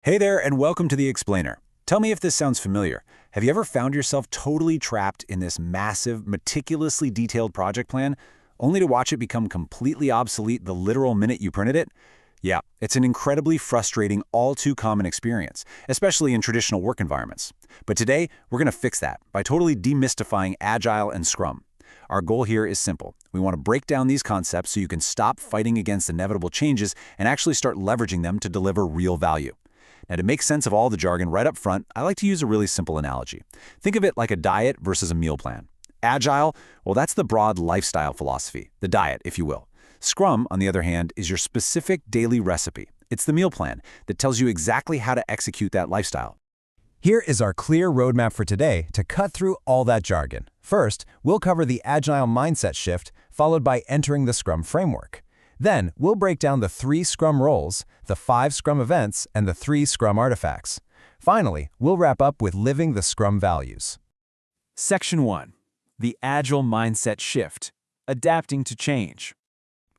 Hey there, and welcome to The Explainer. Tell me if this sounds familiar. Have you ever found yourself totally trapped in this massive, meticulously detailed project plan, only to watch it become completely obsolete the literal minute you printed it? Yeah, it's an incredibly frustrating, all too common experience, especially in traditional work environments. But today, we're going to fix that by totally demystifying Agile and Scrum. Our goal here is simple. We want to break down these concepts so you can stop fighting against inevitable changes and actually start leveraging them to deliver real value. Now, to make sense of all the jargon right up front, I like to use a really simple analogy. Think of it like a diet versus a meal plan. Agile, well, that's the broad lifestyle philosophy, the diet, if you will. Scrum, on the other hand, is your specific daily recipe. It's the meal plan that tells you exactly how to execute that lifestyle. Here is our clear roadmap for today to cut through all that jargon. First, we'll cover the Agile mindset shift, followed by entering the Scrum framework. Then, we'll break down the 3 Scrum roles, the 5 Scrum events, and the 3 Scrum artifacts. Finally, we'll wrap up with living the Scrum values. Section 1. The Agile Mindset Shift. Adapting to Change.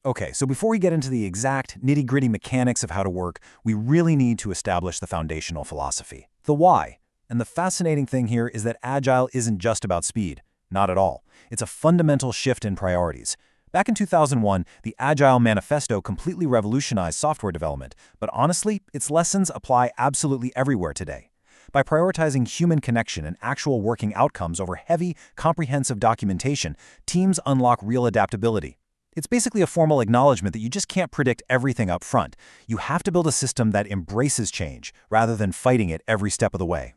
Okay, so before we get into the exact nitty-gritty mechanics of how to work, we really need to establish the foundational philosophy, the why. And the fascinating thing here is that Agile isn't just about speed. Not at all. It's a fundamental shift in priorities. Back in 2001, the Agile Manifesto completely revolutionized software development, but honestly, its lessons apply absolutely everywhere today. By prioritizing human connection and actual working outcomes over heavy, comprehensive documentation, teams unlock real adaptability. It's basically a formal acknowledgement that you just can't predict everything up front. You have to build a system that embraces change, rather than fighting it every step of the way.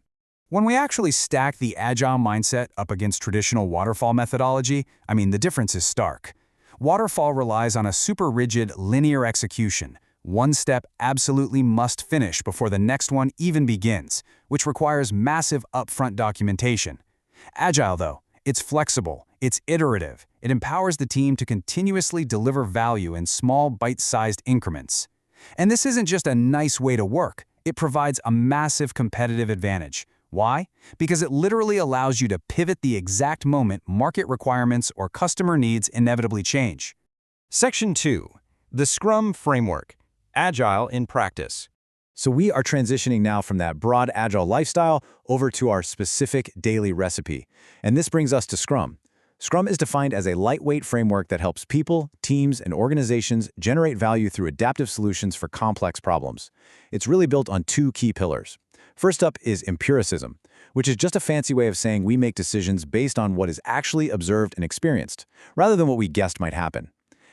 When we actually stack the Agile mindset up against traditional waterfall methodology, the difference is stark. Waterfall relies on a super rigid, linear execution. One step absolutely must finish before the next one even begins, which requires massive upfront documentation. Agile, though, it's flexible, it's iterative, it empowers the team to continuously deliver value in small, bite-sized increments. And this isn't just a nice way to work, it provides a massive competitive advantage. Why? Because it literally allows you to pivot the exact moment market requirements or customer needs inevitably change. Section 2. The Scrum Framework. Agile in Practice. So we are transitioning now from that broad Agile lifestyle over to our specific daily recipe. And this brings us to Scrum. Scrum is defined as a lightweight framework that helps people, teams, and organizations generate value through adaptive solutions for complex problems. It's really built on 2 key pillars. First up is empiricism, which is just a fancy way of saying we make decisions based on what is actually observed and experienced, rather than what we guessed might happen.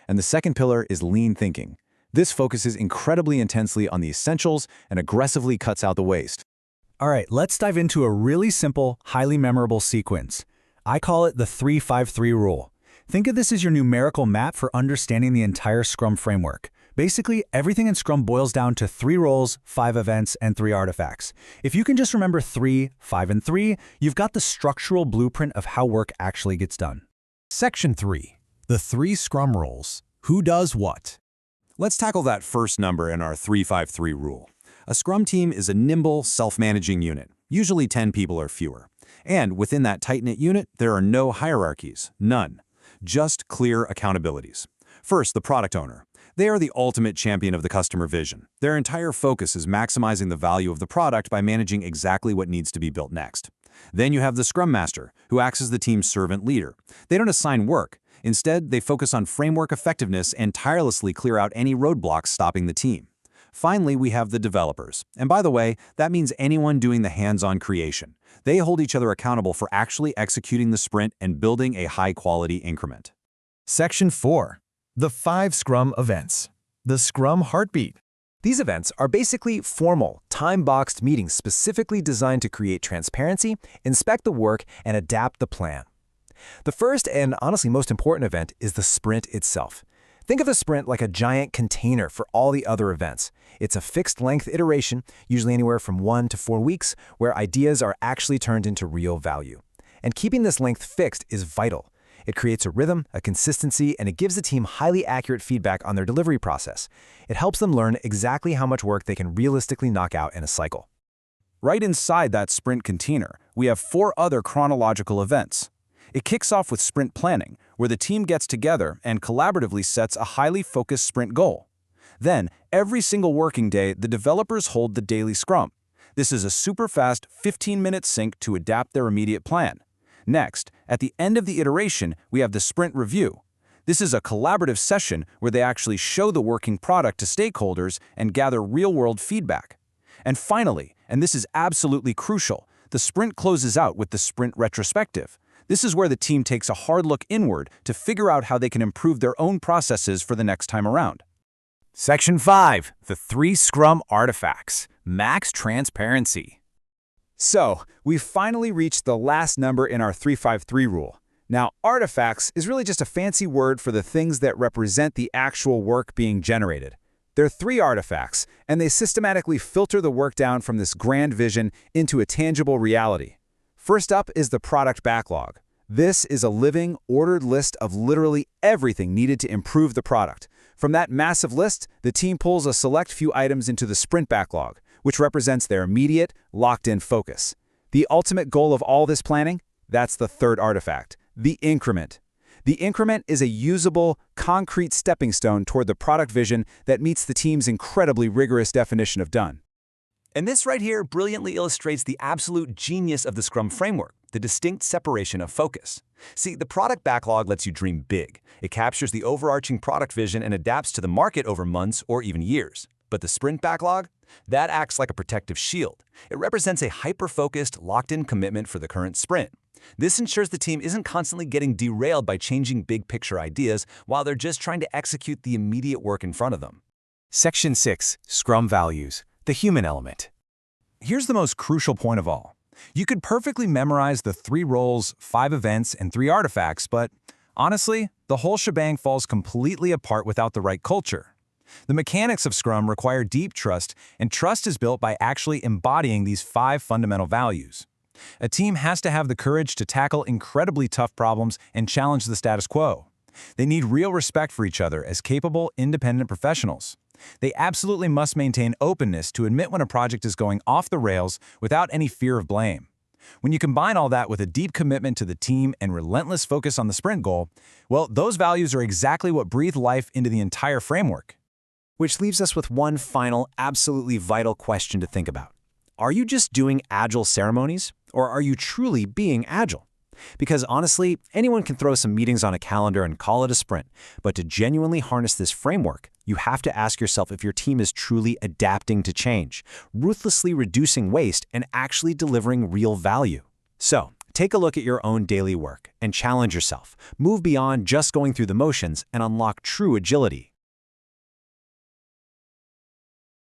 And the second pillar is lean thinking. This focuses incredibly intensely on the essentials and aggressively cuts out the waste. All right, let's dive into a really simple, highly memorable sequence. I call it the 3-5-3 rule. Think of this as your numerical map for understanding the entire Scrum framework. Basically, everything in Scrum boils down to 3 roles, 5 events, and 3 artifacts. If you can just remember 3, 5, and 3, you've got the structural blueprint of how work actually gets done. Section 3. The 3 Scrum roles. Who does what? Let's tackle that first number in our 3-5-3 rule. A Scrum team is a nimble, self-managing unit, usually 10 people or fewer. And within that tight-knit unit, there are no hierarchies, none. Just clear accountabilities. First, the product owner. They are the ultimate champion of the customer vision. Their entire focus is maximizing the value of the product by managing exactly what needs to be built next. Then you have the Scrum Master, who acts as the team's servant leader. They don't assign work. Instead, they focus on framework effectiveness and tirelessly clear out any roadblocks stopping the team. Finally, we have the developers. And by the way, that means anyone doing the hands-on creation. They hold each other accountable for actually executing the sprint and building a high-quality increment. Section 4. The 5 Scrum events. The Scrum Heartbeat. These events are basically formal, time-boxed meetings specifically designed to create transparency, inspect the work, and adapt the plan. The first and honestly most important event is the sprint itself. Think of the sprint like a giant container for all the other events. It's a fixed-length iteration, usually anywhere from 1 to 4 weeks, where ideas are actually turned into real value. And keeping this length fixed is vital. It creates a rhythm, a consistency, and it gives the team highly accurate feedback on their delivery process. It helps them learn exactly how much work they can realistically knock out in a cycle. Right inside that sprint container, we have 4 other chronological events. It kicks off with sprint planning, where the team gets together and collaboratively sets a highly focused sprint goal. Then, every single working day, the developers hold the daily Scrum. This is a super fast 15-minute sync to adapt their immediate plan. Next, at the end of the iteration, we have the sprint review. This is a collaborative session where they actually show the working product to stakeholders and gather real-world feedback. And finally, and this is absolutely crucial, the sprint closes out with the sprint retrospective. This is where the team takes a hard look inward to figure out how they can improve their own processes for the next time around. Section 5. The 3 Scrum Artifacts. Max Transparency. So, we've finally reached the last number in our 353 rule. Now, artifacts is really just a fancy word for the things that represent the actual work being generated. There are 3 artifacts, and they systematically filter the work down from this grand vision into a tangible reality. First up is the product backlog. This is a living, ordered list of literally everything needed to improve the product. From that massive list, the team pulls a select few items into the sprint backlog, which represents their immediate, locked-in focus. The ultimate goal of all this planning? That's the third artifact, the increment. The increment is a usable, concrete stepping stone toward the product vision that meets the team's incredibly rigorous definition of done. And this right here brilliantly illustrates the absolute genius of the Scrum framework, the distinct separation of focus. See, the product backlog lets you dream big. It captures the overarching product vision and adapts to the market over months or even years. But the sprint backlog? That acts like a protective shield. It represents a hyper-focused, locked-in commitment for the current sprint. This ensures the team isn't constantly getting derailed by changing big-picture ideas while they're just trying to execute the immediate work in front of them. Section 6. Scrum Values. The human element. Here's the most crucial point of all. You could perfectly memorize the 3 roles, 5 events, and 3 artifacts, but honestly, the whole shebang falls completely apart without the right culture. The mechanics of Scrum require deep trust, and trust is built by actually embodying these 5 fundamental values. A team has to have the courage to tackle incredibly tough problems and challenge the status quo. They need real respect for each other as capable, independent professionals. They absolutely must maintain openness to admit when a project is going off the rails without any fear of blame. When you combine all that with a deep commitment to the team and relentless focus on the sprint goal, well, those values are exactly what breathe life into the entire framework. Which leaves us with one final, absolutely vital question to think about. Are you just doing Agile ceremonies, or are you truly being Agile? Because honestly, anyone can throw some meetings on a calendar and call it a sprint, but to genuinely harness this framework, you have to ask yourself if your team is truly adapting to change, ruthlessly reducing waste, and actually delivering real value. So, take a look at your own daily work and challenge yourself. Move beyond just going through the motions and unlock true agility.